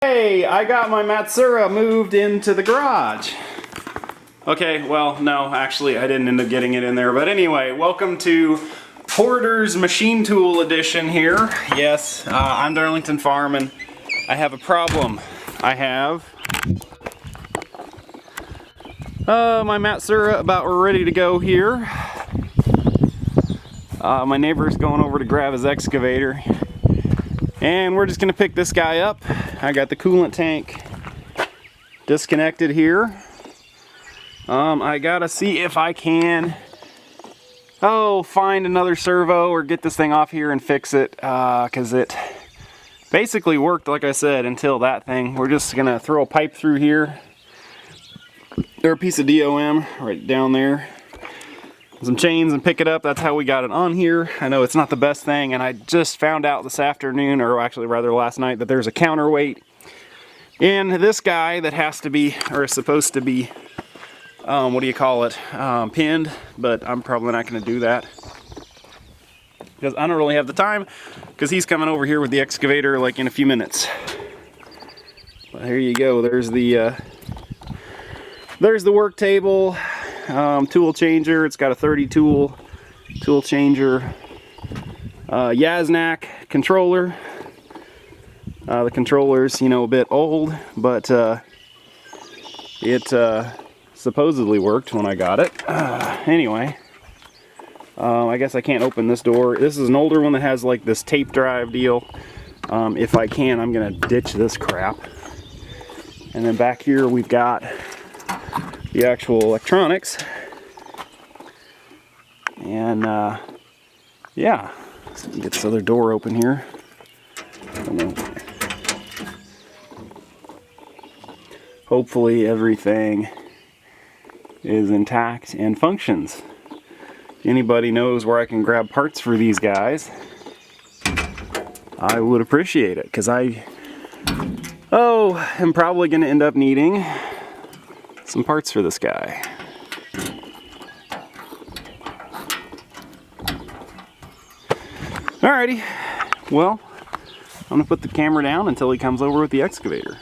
Hey, I got my Matsuura moved into the garage. Okay, well, no, actually, I didn't end up getting it in there. But anyway, welcome to Porter's Machine Tool Edition here. Yes, I'm Darlington Farm, and I have a problem. I have my Matsuura about ready to go here. My neighbor's going over to grab his excavator, and we're just gonna pick this guy up. I got the coolant tank disconnected here. I gotta see if I can find another servo or get this thing off here and fix it, because it basically worked, like I said, until that thing. We're just gonna throw a pipe through here, or a piece of DOM right down there, some chains, and pick it up. That's how we got it on here. I know it's not the best thing, and I just found out this afternoon, or actually rather last night, that there's a counterweight in this guy that has to be, or is supposed to be, what do you call it, pinned, but I'm probably not going to do that because I don't really have the time, because he's coming over here with the excavator like in a few minutes. But here you go. There's the work table, tool changer. It's got a 30 tool changer, Yaznak controller. The controller's, a bit old, but it supposedly worked when I got it. Anyway, I guess I can't open this door. This is an older one that has like this tape drive deal. If I can, I'm gonna ditch this crap. And then back here we've got the actual electronics. And yeah, so we can get this other door open here. I don't know. Hopefully everything is intact and functions. If anybody knows where I can grab parts for these guys, I would appreciate it, because I'm probably going to end up needing some parts for this guy. Alrighty, well, I'm going to put the camera down until he comes over with the excavator.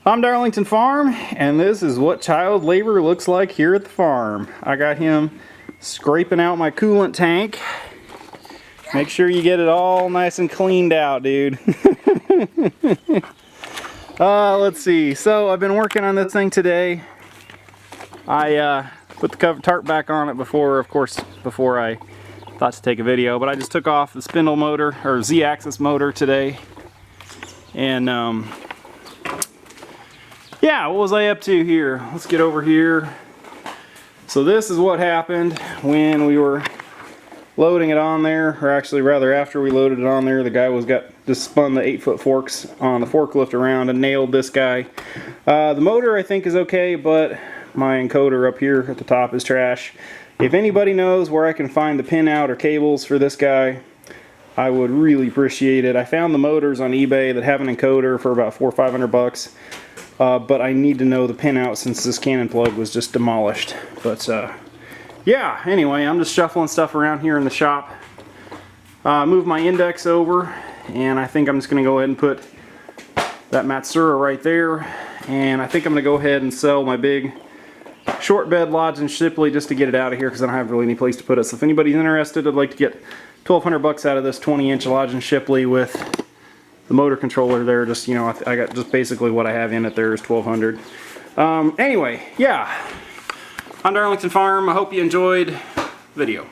I'm Darlington Farm, and this is what child labor looks like here at the farm. I got him scraping out my coolant tank. Make sure you get it all nice and cleaned out, dude. Let's see. So I've been working on this thing today. I put the tarp back on it before I thought to take a video, but I just took off the spindle motor, or Z-axis motor today. And yeah, what was I up to here? Let's get over here. So this is what happened when we were loading it on there, or actually rather after we loaded it on there. The guy just spun the 8-foot forks on the forklift around and nailed this guy. The motor I think is okay, but my encoder up here at the top is trash. If anybody knows where I can find the pinout or cables for this guy, I would really appreciate it. I found the motors on eBay that have an encoder for about $400 or $500. But I need to know the pinout since this cannon plug was just demolished. But yeah, anyway, I'm just shuffling stuff around here in the shop. Move my index over, and I think I'm just going to go ahead and put that Matsuura right there. And I think I'm going to go ahead and sell my big short bed Lodge and Shipley just to get it out of here, because I don't have really any place to put it. So if anybody's interested, I'd like to get $1,200 out of this 20-inch Lodge and Shipley with the motor controller there. Just, you know, I got just basically what I have in it there is $1,200. Anyway, yeah, on Darlington Farm. I hope you enjoyed the video.